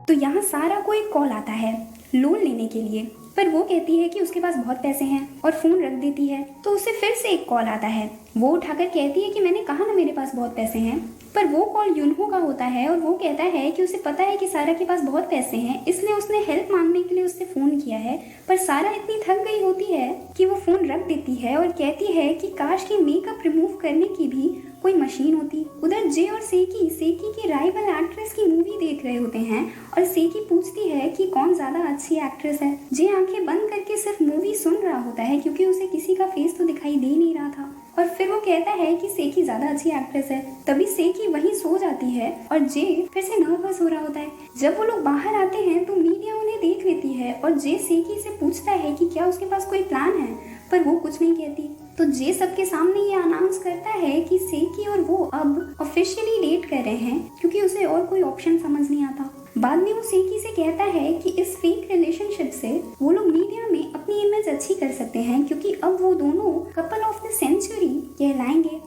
तो यहाँ सारा को एक कॉल आता है लोन लेने के लिए, पर वो कहती है कि उसके पास बहुत पैसे हैं और फोन रख देती है। तो उसे फिर से एक कॉल आता है, वो उठाकर कहती है कि मैंने कहा ना मेरे पास बहुत पैसे हैं, पर वो कॉल युनहो का होता है और वो कहता है कि उसे पता है कि सारा के पास बहुत पैसे हैं, इसलिए उसने हेल्प मांगने के लिए उससे फोन किया है। पर सारा इतनी थक गई होती है कि वो फोन रख देती है और कहती है कि काश की मेकअप रिमूव करने की भी कोई मशीन होती। उधर जे और सेकी की राइवल एक्ट्रेस की मूवी देख रहे होते हैं और सेकी पूछती है कि कौन ज्यादा अच्छी एक्ट्रेस है। जे आंखें बंद करके सिर्फ मूवी सुन रहा होता है क्योंकि उसे किसी का फेस तो दिखाई दे नहीं रहा था, और फिर वो कहता है कि सेकी ज्यादा अच्छी एक्ट्रेस है। तभी सेकी वहीं सो जाती है और जे फिर से नर्वस हो रहा होता है। जब वो लोग बाहर आते हैं तो मीडिया उन्हें देख लेती है और जे सेकी से पूछता है कि क्या उसके पास कोई प्लान है, पर वो कुछ नहीं कहती। तो जे सबके सामने ये अनाउंस करता है कि सेकी और वो अब ऑफिशियली डेट कर रहे हैं क्योंकि उसे और कोई ऑप्शन समझ नहीं आता। बाद में वो सेकी से कहता है कि इस फेक रिलेशनशिप से वो लोग मीडिया में अपनी इमेज अच्छी कर सकते हैं क्योंकि अब वो दोनों कपल ऑफ द सेंचुरी कहलाएंगे,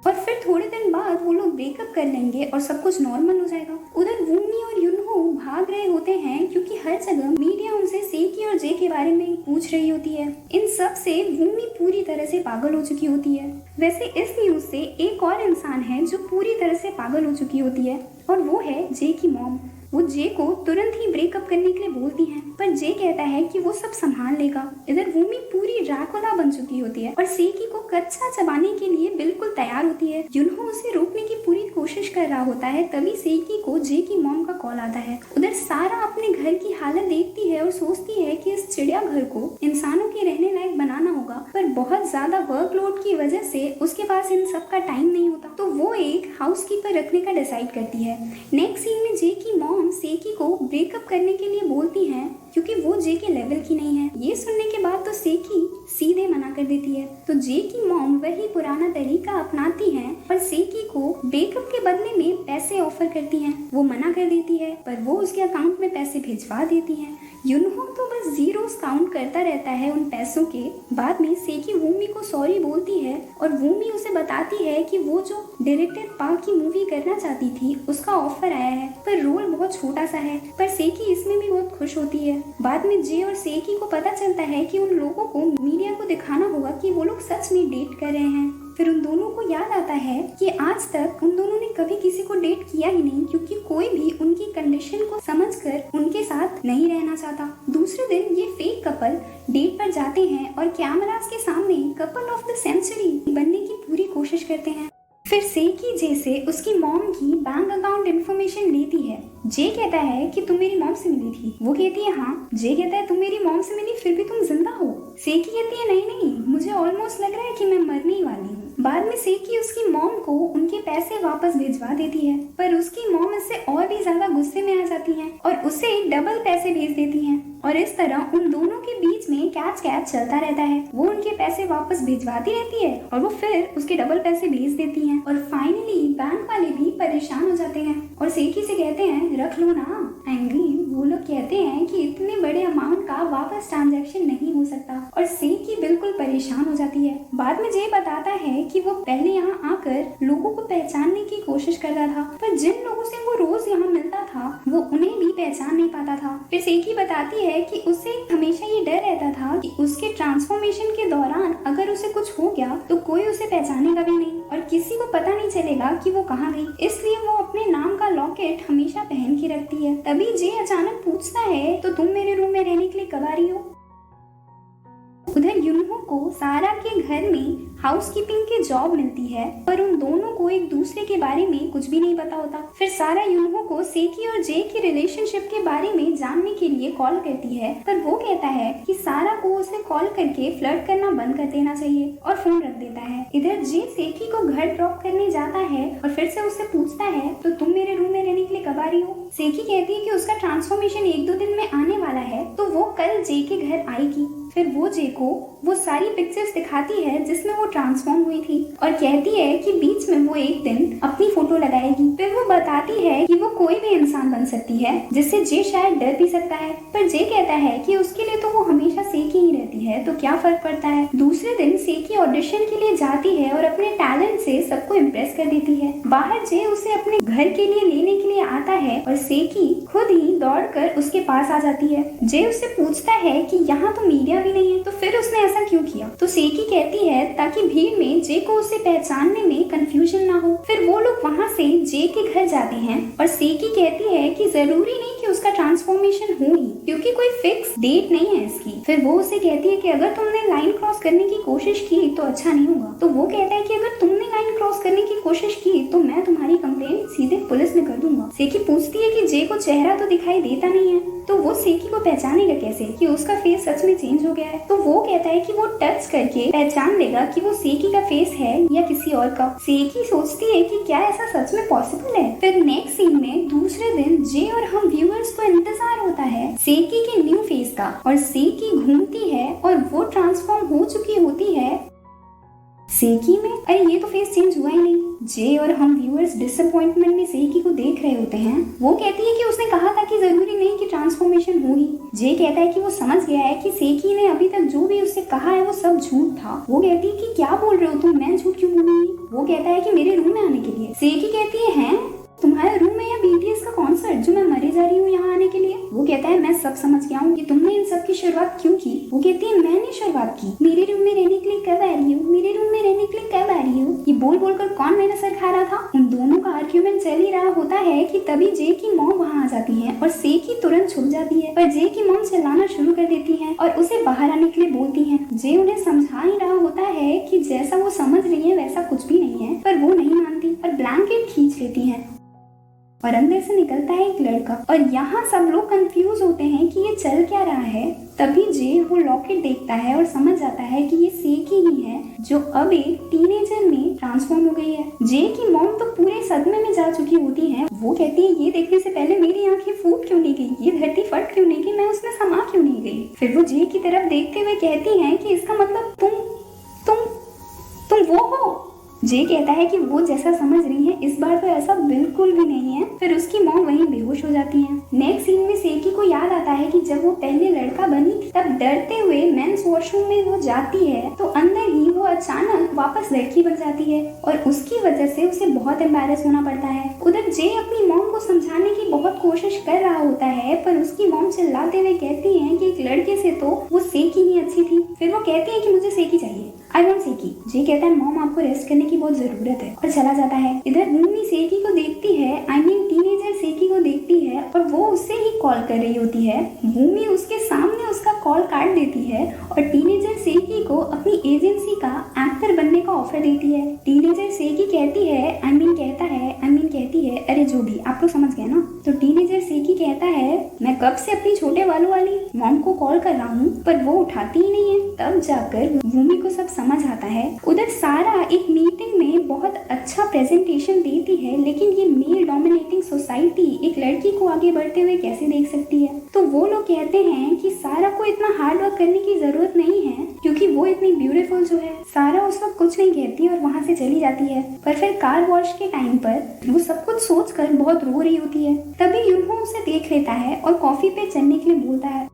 और फिर थोड़े दिन बाद वो लोग ब्रेकअप कर लेंगे और सब कुछ नॉर्मल हो जाएगा। उधर वूमी और युनहो भाग रहे होते हैं क्योंकि हर जगह मीडिया उनसे सेकी और जे के बारे में पूछ रही होती है। इन सब से वूमी पूरी तरह से पागल हो चुकी होती है। वैसे इस न्यूज से एक और इंसान है जो पूरी तरह से पागल हो चुकी होती है और वो है जे की मॉम। वो जे को तुरंत ही ब्रेकअप करने के लिए बोलती हैं, पर जे कहता है कि वो सब संभाल लेगा। इधर वूमी पूरी ड्रैकुला बन चुकी होती है और सेकी को कच्चा चबाने के लिए बिल्कुल तैयार होती है। युनहो उसे रोकने की पूरी कोशिश कर रहा होता है, तभी सेकी को जे की मॉम का कॉल आता है। उधर सारा अपने घर की हालत देखती है और सोचती है कि इस चिड़ियाघर को इंसानों के रहने लायक बनाना होगा, पर बहुत ज्यादा वर्कलोड की वजह से उसके पास इन सब का टाइम नहीं होता। तो वो एक हाउसकीपर रखने का डिसाइड करती है। नेक्स्ट सीन में जे की मॉम सेकी को ब्रेकअप करने के लिए बोलती हैं क्योंकि वो जे के लेवल की नहीं है। ये सुनने के बाद तो सेकी सीधे मना कर देती है। तो जे की मॉम वही पुराना तरीका अपनाती हैं और सेकी को ब्रेकअप के बदले में पैसे ऑफर करती हैं। वो मना कर देती है पर वो उसके अकाउंट में पैसे भिजवा देती हैं। युनहो तो बस जीरोस काउंट करता रहता है उन पैसों के। बाद में सेकी वूमी को सॉरी बोलती है और वूमी उसे बताती है कि वो जो डायरेक्टर पार्क की मूवी करना चाहती थी उसका ऑफर आया है, पर रोल बहुत छोटा सा है, पर सेकी इसमें भी बहुत खुश होती है। बाद में जे और सेकी को पता चलता है कि उन लोगों को मीडिया को दिखाना होगा कि वो लोग सच में डेट कर रहे हैं। फिर उन दोनों को याद आता है कि आज तक उन दोनों ने कभी किसी को डेट किया ही नहीं क्योंकि कोई भी उनकी कंडीशन को समझकर उनके साथ नहीं रहना चाहता। दूसरे दिन ये फेक कपल डेट पर जाते हैं और कैमरास के सामने कपल ऑफ द सेंचुरी बनने की पूरी कोशिश करते हैं। फिर सेकी जे से उसकी मॉम की बैंक अकाउंट इन्फॉर्मेशन लेती है। जे कहता है कि तुम मेरी मॉम से मिली थी। वो कहती है हाँ। जे कहता है तुम मेरी मॉम से मिली फिर भी तुम जिंदा हो। सेकी कहती है नहीं नहीं, मुझे ऑलमोस्ट लग रहा है कि मैं मरने ही वाली हूँ। बाद में सेकी उसकी मॉम को उनके पैसे वापस भिजवा देती है, पर उसकी मॉम इससे और भी ज्यादा गुस्से में आ जाती है और उसे डबल पैसे भेज देती है, और इस तरह उन दोनों के बीच में कैच कैच चलता रहता है। वो उनके पैसे वापस भिजवाती रहती है और वो फिर उसके डबल पैसे भेज देती हैं, और फाइनली बैंक वाले भी परेशान हो जाते हैं और सेकी से कहते हैं रख लो ना। आई मीन वो लोग कहते हैं कि इतने बड़े अमाउंट का वापस ट्रांजैक्शन नहीं हो सकता, और सेकी बिल्कुल परेशान हो जाती है। बाद में जे बताता है कि वो पहले यहाँ आकर लोगों को पहचानने की कोशिश करता था, पर जिन लोगों से वो रोज यहाँ मिलता था वो उन्हें भी पहचान नहीं पाता था। फिर सेकी बताती है कि उसे हमेशा ये डर रहता था कि उसके ट्रांसफॉर्मेशन के दौरान अगर उसे कुछ हो गया तो कोई उसे पहचानेगा भी नहीं और किसी को पता नहीं चलेगा कि वो कहाँ गई, इसलिए वो अपने नाम का लॉकेट हमेशा पहन के रखती है। तभी जे अचानक पूछता है तो तुम मेरे रूम में रहने के लिए कब आ रही हो। उधर युनहो को सारा के घर में हाउसकीपिंग की जॉब मिलती है, पर उन दोनों को एक दूसरे के बारे में कुछ भी नहीं पता होता। फिर सारा युनहो को सेकी और जे की रिलेशनशिप के बारे में जानने के लिए कॉल करती है, पर वो कहता है कि सारा को उसे कॉल करके फ्लर्ट करना बंद कर देना चाहिए और फोन रख देता है। इधर जे सेकी को घर ड्रॉप करने जाता है और फिर से उससे पूछता है तो तुम मेरे रूम में रहने के लिए कब आ रही हो। सेकी कहती है कि उसका ट्रांसफॉर्मेशन 1-2 दिन में आने वाला है, तो वो कल जे के घर आएगी। फिर वो जे को वो सारी पिक्चर्स दिखाती है जिसमें वो ट्रांसफॉर्म हुई थी और कहती है कि बीच में वो एक दिन अपनी फोटो लगाएगी। फिर वो बताती है कि वो कोई भी इंसान बन सकती है जिससे जे शायद डर भी सकता है, पर जे कहता है कि उसके लिए तो वो हमेशा सेकी ही रहती है, तो क्या फर्क पड़ता है। दूसरे दिन सेकी ऑडिशन के लिए जाती है और अपने टैलेंट से सबको इम्प्रेस कर देती है। बाहर जे उसे अपने घर के लिए लेने के लिए आता है और सेकी खुद ही दौड़कर उसके पास आ जाती है। जे उससे पूछता है कि यहाँ तो मीडिया भी नहीं है, तो फिर उसने ऐसा क्यों किया। तो सेकी कहती है ताकि भीड़ में जे को उसे पहचानने में कंफ्यूजन ना हो। फिर वो लोग वहाँ से जे के घर जाते हैं और सेकी कहती है कि जरूरी नहीं कि उसका ट्रांसफॉर्मेशन हो ही, क्योंकि कोई फिक्स डेट नहीं है इसकी। फिर वो उसे कहती है कि अगर तुमने लाइन क्रॉस करने की कोशिश की तो अच्छा नहीं होगा। तो वो कहता है कि अगर तुमने लाइन क्रॉस करने की कोशिश की तो मैं तुम्हारी कंप्लेंट सीधे पुलिस में कर दूंगा। सेकी पूछती है कि जे को चेहरा तो दिखाई देता नहीं है, तो वो सेकी को पहचानेगा कैसे कि उसका फेस सच में चेंज हो गया है। तो वो कहता है कि वो टच करके पहचान लेगा कि वो सेकी का फेस है या किसी और का। सेकी सोचती है कि क्या ऐसा सच में पॉसिबल है। फिर नेक्स्ट सीन में दूसरे दिन जे और हम व्यूअर्स को इंतजार होता है सेकी के न्यू फेस का, और सेकी घूमती है और वो ट्रांसफॉर्म हो चुकी होती है सेकी में। अरे ये तो फेस चेंज हुआ ही नहीं। जे और हम व्यूअर्स डिसअपॉइंटमेंट में सेकी को देख रहे होते हैं। वो कहती है कि उसने कहा था कि जरूरी नहीं कि ट्रांसफॉर्मेशन हो ही। जे कहता है कि वो समझ गया है कि सेकी ने अभी तक जो भी उससे कहा है वो सब झूठ था। वो कहती है कि क्या बोल रहे हो तुम, मैं झूठ क्यों बोलूंगी। वो कहता है कि मेरे रूम में आने के लिए। सेकी कहती है तुम्हारे रूम में या बीटीएस का कॉन्सर्ट जो मैं मरे जा रही हूँ यहाँ आने के लिए। वो कहता है मैं सब समझ गया हूँ कि तुमने इन सब की शुरुआत क्यों की। वो कहती है मैंने शुरुआत की। मेरे रूम में रहने के लिए कब आ रही हो, मेरे रूम में रहने के लिए कब आ रही हो। ये बोल बोलकर कौन मेरा सर खा रहा था। उन दोनों का आर्ग्यूमेंट चल ही रहा होता है कि तभी जे की मॉम वहाँ आ जाती है और सेकी तुरंत छुप जाती है, पर जे की मॉम चिल्लाना शुरू कर देती है और उसे बाहर आने के लिए बोलती है। जे उन्हें समझा ही रहा होता है कि जैसा वो समझ रही है वैसा कुछ भी नहीं है, पर वो नहीं मानती और ब्लैंकेट खींच लेती है और अंदर से निकलता है एक लड़का। और यहाँ सब लोग कंफ्यूज होते हैं कि ये चल क्या रहा है। तभी जे वो लॉकेट देखता है और समझ जाता है कि ये सेकी ही है जो अब एक टीनेजर में ट्रांसफॉर्म हो गई है। जे की मॉम तो पूरे सदमे में जा चुकी होती है। वो कहती है ये देखने से पहले मेरी आंखें फूट क्यों नहीं गई, ये धरती फट क्यों नहीं गई, मैं उसमें समा क्यों नहीं गई। फिर वो जे की तरफ देखते हुए कहती है कि इसका मतलब तुम वो हो। जे कहता है कि वो जैसा समझ रही है इस बार तो ऐसा बिल्कुल भी नहीं है। फिर उसकी मॉम वहीं बेहोश हो जाती है। नेक्स्ट सीन में सेकी को याद आता है कि जब वो पहले लड़का बनी तब डरते हुए मेंस वॉशरूम में वो जाती है तो अंदर ही वो अचानक वापस लड़की बन जाती है और उसकी वजह से उसे बहुत एम्बैरेस होना पड़ता है। उधर जे अपनी मॉम को समझाने की बहुत कोशिश कर रहा होता है, पर उसकी मॉम चिल्लाते हुए कहती है कि एक लड़के से तो वो सेकी ही अच्छी थी। फिर वो कहती है कि मुझे सेकी चाहिए, आई वांट सेकी। जे कहता है मॉम आपको रेस्ट करने की बहुत जरूरत है और चला जाता है। इधर भूमि सेकी को देखती है, टीनेजर सेकी को देखती है और वो उससे ही कॉल कर रही होती है। भूमि उसके सामने उसका कॉल काट देती है और टीनेजर सेकी को अपनी एजेंसी का एक्टर बनने का ऑफर देती है। टीनेजर सेकी कहती है कहती है अरे जो भी आप लोग समझ गए ना। तो टीनेजर सेकी कहता है मैं कब से अपनी छोटे वालों वाली मॉम को कॉल कर रहा हूँ पर वो उठाती ही नहीं है। तब जाकर भूमि को सब समझ आता है। उधर सारा एक मीटिंग में बहुत अच्छा प्रेजेंटेशन देती है, लेकिन ये मेल डोमिनेटिंग सोसाइटी एक लड़की को आगे बढ़ते हुए कैसे देख सकती है। तो वो लोग कहते हैं कि सारा को इतना हार्ड वर्क करने की जरूरत नहीं है क्योंकि वो इतनी ब्यूटीफुल जो है। सारा उस वक्त कुछ नहीं कहती और वहाँ से चली जाती है। पर फिर कार वॉश के टाइम पर वो सब कुछ सोचकर बहुत रो रही होती है। तभी यूनहो उसे देख लेता है और कॉफी पे चलने के लिए बोलता है।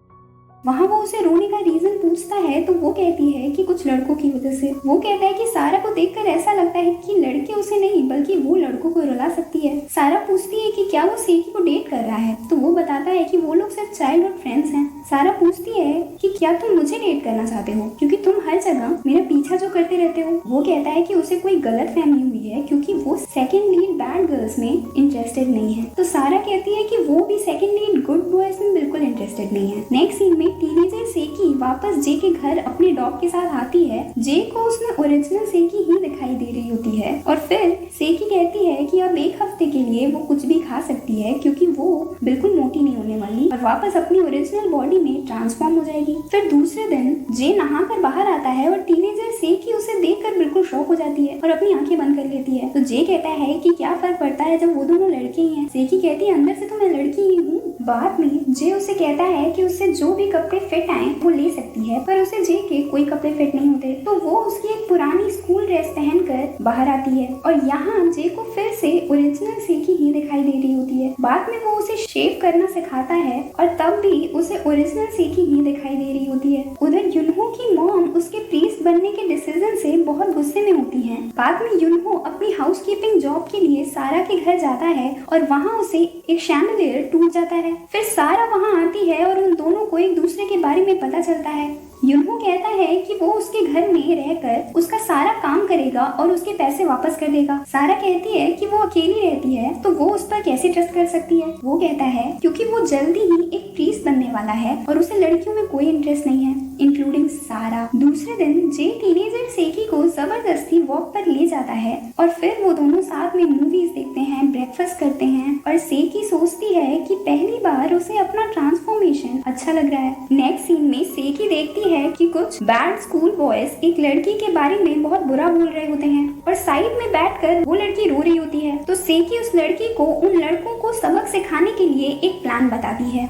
वहाँ वो उसे रोने का रीजन पूछता है तो वो कहती है कि कुछ लड़कों की वजह से। वो कहता है कि सारा को देखकर ऐसा लगता है कि लड़के उसे नहीं बल्कि वो लड़कों को रुला सकती है। सारा पूछती है कि क्या वो सेकी को डेट कर रहा है, तो वो बताता है कि वो लोग सिर्फ चाइल्डहुड फ्रेंड्स हैं। सारा पूछती है कि क्या तुम मुझे डेट करना चाहते हो क्योंकि तुम हर जगह मेरा पीछा जो करते रहते हो। वो कहता है कि उसे कोई गलत फहमी हुई है क्योंकि वो सेकंड लीड बैड गर्ल्स में इंटरेस्टेड नहीं है। तो सारा कहती है कि वो भी सेकंड लीड गुड बॉयज में बिल्कुल इंटरेस्टेड नहीं है। नेक्स्ट सीन में टीनेजर सेकी वापस जे के घर अपने डॉग के साथ आती है। जे को उसमें ओरिजिनल सेकी ही दिखाई दे रही होती है और फिर सेकी कहती है कि अब एक हफ्ते के लिए वो कुछ भी खा सकती है क्योंकि वो बिल्कुल मोटी नहीं होने वाली और वापस अपनी ओरिजिनल बॉडी में ट्रांसफॉर्म हो जाएगी। फिर दूसरे दिन जे नहाकर बाहर आता है और टीनेजर सेकी उसे देखकर बिल्कुल शॉक हो जाती है और अपनी आंखें बंद कर लेती है। तो जे कहता है कि क्या फर्क पड़ता है जब वो दोनों लड़के ही हैं। सेकी कहती है अंदर से तो मैं लड़की ही हूँ, बाद में जे उसे कहता है कि उससे जो भी कपड़े फिट आए वो ले सकती है, पर उसे जे के कोई कपड़े फिट नहीं होते। तो वो उसकी एक पुरानी स्कूल ड्रेस पहनकर बाहर आती है और यहाँ जे को फिर से ओरिजिनल सेकी ही दिखाई दे रही होती है। बाद में वो उसे शेव करना सिखाता है और तब भी उसे ओरिजिनल सेकी ही दिखाई दे रही होती है। उधर युनहो की मॉम उसके प्रीस्ट बनने के डिसीजन से बहुत गुस्से में होती है। बाद में युनहो अपनी हाउसकीपिंग जॉब के लिए सारा के घर जाता है और वहाँ उसे एक शैंडलियर टूट जाता है। फिर सारा वहाँ आती है और उन दोनों को एक दूसरे के बारे में पता चलता है। युनहो कहता है कि वो उसके घर में रहकर उसका सारा काम करेगा और उसके पैसे वापस कर देगा। सारा कहती है कि वो अकेली रहती है तो वो उस पर कैसे ट्रस्ट कर सकती है। वो कहता है क्योंकि वो जल्दी ही एक प्रीस्ट बनने वाला है और उसे लड़कियों में कोई इंटरेस्ट नहीं है, इंक्लूडिंग सारा। दूसरे दिन जे टीनेजर सेकी को जबरदस्ती वॉक पर ले जाता है और फिर वो दोनों साथ में मूवीज देखते हैं, ब्रेकफास्ट करते हैं और सेकी सोचती है कि पहली बार उसे अपना ट्रांसफॉर्मेशन अच्छा लग रहा है। नेक्स्ट सीन में सेकी देखती है कि कुछ बैड स्कूल बॉयज एक लड़की के बारे में बहुत बुरा बोल रहे होते हैं और साइड में बैठकर वो लड़की रो रही होती है। तो सेकी उस लड़की को उन लड़कों को सबक सिखाने के लिए एक प्लान बताती है।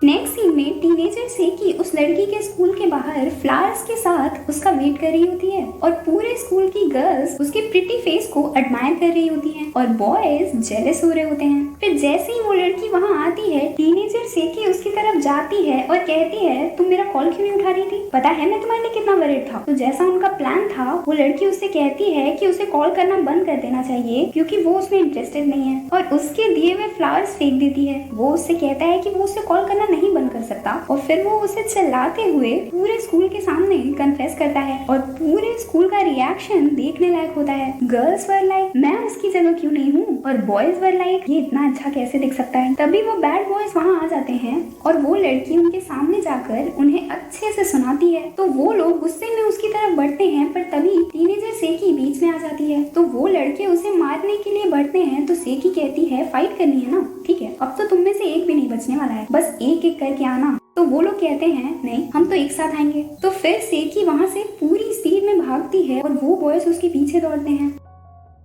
नेक्स्ट सीन में टीनेजर सेकी उस लड़की के स्कूल के बाहर फ्लावर्स के साथ उसका वेट कर रही होती है और पूरे स्कूल की गर्ल्स उसके प्रिटी फेस को एडमायर कर रही होती हैं और बॉयज जेलस हो रहे होते हैं। फिर जैसे ही वो लड़की वहाँ आती है, टीनेजर सेकी उसकी तरफ जाती है और कहती है तुम मेरा कॉल क्यों नहीं उठा रही थी, पता है मैं तुम्हारे लिए कितना वरीड था। तो जैसा उनका प्लान था वो लड़की उससे कहती है कि उसे कॉल करना बंद कर देना चाहिए क्योंकि वो उसमें इंटरेस्टेड नहीं है और उसके दिए हुए फ्लावर्स फेंक देती है। वो उससे कहता है कि वो उसे कॉल करना नहीं बंद कर सकता और फिर वो उसे चिल्लाते हुए पूरे स्कूल के सामने कन्फेस करता है और पूरे स्कूल का रिएक्शन देखने लायक होता है। गर्ल्स वर लाइक मैं उसकी जगह क्यों नहीं हूँ और बॉयज वर लाइक ये इतना अच्छा कैसे दिख सकता है। तभी वो बैड बॉयज वहाँ आ जाते हैं और वो लड़की उनके सामने जाकर उन्हें अच्छे से सुनाती है। तो वो लोग गुस्से में उसकी तरफ बढ़ते हैं पर तभी टीनेजर सेकी बीच में आ जाती है। तो वो लड़के उसे मारने के लिए बढ़ते हैं तो सेकी कहती है फाइट करनी है ना, ठीक है अब तो तुम में से एक भी नहीं बचने वाला है, बस एक एक करके आना। तो वो लोग कहते हैं नहीं हम तो एक साथ आएंगे। तो फिर सेकी वहाँ से पूरी स्पीड में भागती है और वो बॉयज उसके पीछे दौड़ते हैं।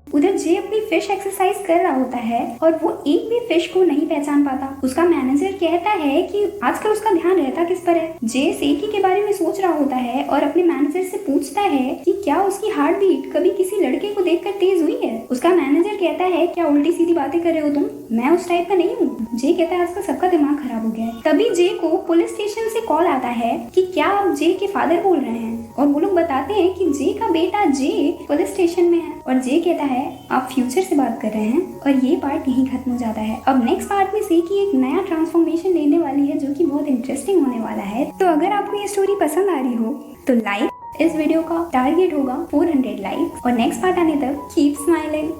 उधर जे अपनी फिश एक्सरसाइज कर रहा होता है और वो एक भी फिश को नहीं पहचान पाता। उसका मैनेजर कहता है कि आजकल उसका ध्यान रहता किस पर है। जे सेकी के बारे में सोच रहा होता है और अपने मैनेजर से पूछता है कि क्या उसकी हार्ट बीट कभी किसी लड़के को देखकर तेज हुई है। उसका मैनेजर कहता है क्या उल्टी सीधी बातें कर रहे हो तुम, मैं उस टाइप का नहीं हूँ। जे कहता है आजकल सबका दिमाग खराब हो गया है। तभी जे को पुलिस स्टेशन से कॉल आता है कि क्या आप जे के फादर बोल रहे हैं और वो लोग बताते हैं कि जे का बेटा जे पुलिस स्टेशन में है और जे कहता है आप फ्यूचर से बात कर रहे हैं और ये पार्ट यहीं खत्म हो जाता है। अब नेक्स्ट पार्ट में सेकी एक नया ट्रांसफॉर्मेशन लेने वाली है जो कि बहुत इंटरेस्टिंग होने वाला है। तो अगर आपको ये स्टोरी पसंद आ रही हो तो लाइक, इस वीडियो का टारगेट होगा 400 लाइक और नेक्स्ट पार्ट आने तक कीप स्माइलिंग।